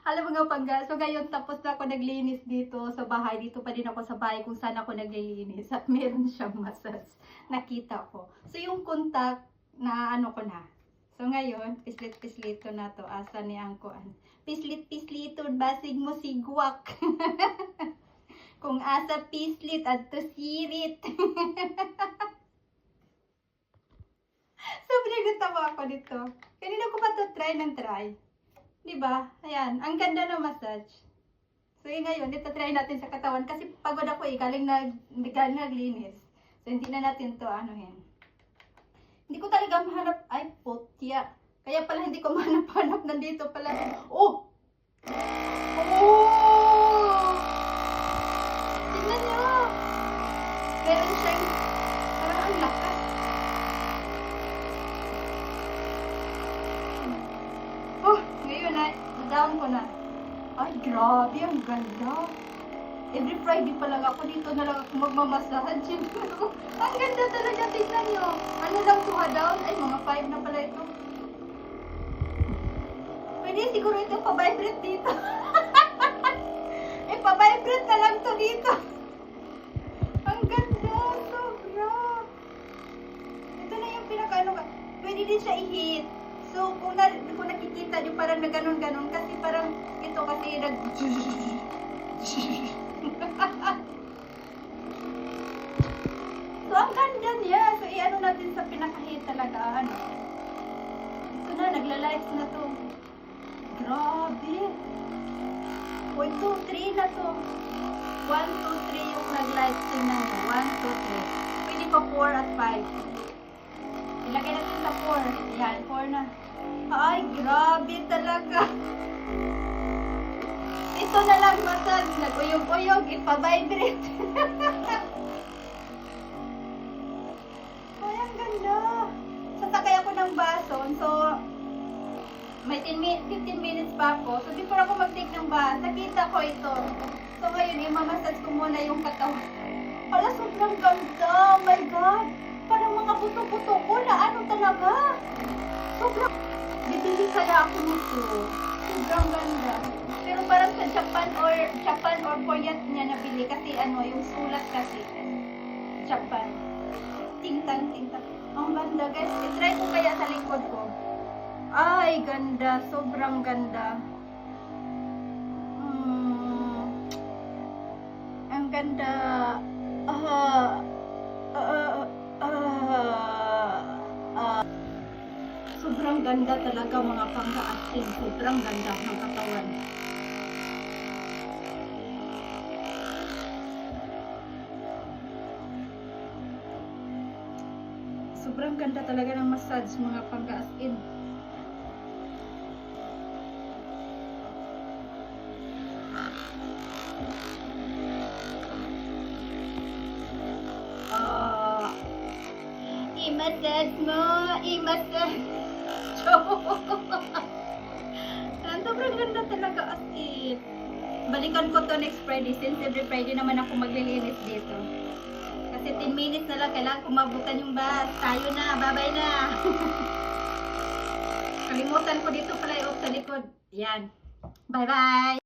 Alam mo nga pangga, so ngayon tapos na ako naglinis dito sa bahay. Dito pa din ako sa bahay kung saan ako naglilinis. At meron siyang massage. Nakita ko. So yung contact na ano ko na. So ngayon, pislit-pislit ko na to. Asa ni ang kuan. Pislit-pislito, basig mo sigwak. Kung asa pislit at to sirit. Sabi nagtatawa ako dito. Kanina ko pa to try ng try. Diba? Ayan, ang ganda ng massage. So ngayon, ito try natin sa katawan kasi pagod ako galing naglinis. So hindi na natin to anuhin. Hindi ko talaga mahanap, ay putya. Kaya pala hindi ko mahanap-hanap, nandito pala. Oh! Oh! Tingnan nyo! Meron siyang, parang ang lakas. Oh! Ngayon na, down ko na. Ay, grabe, ang ganda. Every Friday pa lang ako, dito na lang ako magmamassage. Ang ganda talaga, tingnan nyo. Ano lang tuha down? Ay, mga 5 na pala ito. Pwede siguro ito pa-vibrate dito. Eh, pa-vibrate na lang to dito. Ang ganda, sobra. Ito na yung pinaka-ano ka. Pwede din siya i-hit. So, kung nakikita nyo, parang na ganon-ganon. Kasi parang ito kasi nag... So, ang ganda niya. So, i-ano natin sa pinaka-hit talaga. Ano? Ito na, nagla-lights na to. Grabe. 1, 2, 3 na to. 1, 2, 3 yung nag-lights. Tingnan mo. 1, 2, 3. Pwede pa 4 at 5. Ilagay natin sa 4. Yan, 4 na. Ay, grabe talaga. Ito na lang massage. Nag-uyog-uyog. Ipa-vibrate. Ay, ang ganda. Sasakay ako ng bason. So, may 15 minutes pa ako. So, before ako mag-take ng bus, nakita ko ito. So, ngayon, i-massage ko muna yung katawan. Hala, sobrang ganda. Oh my God. Parang mga buto-buto ko na ano talaga. Sobrang... Bibili kaya ako nito. Sobrang ganda. Pero parang sa Japan or Korea niya nabili. Kasi ano, yung sulat kasi. Japan. Tintang. Ang ganda guys. I-try ko kaya sa likod ko. Ay, ganda. Sobrang ganda. Ang ganda. Sobrang ganda talaga mga pangka-asin. Sobrang ganda ng katawan. Sobrang ganda talaga ng massage mga pangka-asin. I-massage mo, i-massage. Sobrang ganda talaga as in. Balikan ko to next Friday since every Friday naman ako maglilinis dito. Kasi 10 minutes na lang kailangan kumabutan yung bus. Tayo na, bye-bye na. Kalimutan ko dito pala i-off sa likod. Yan. Bye-bye.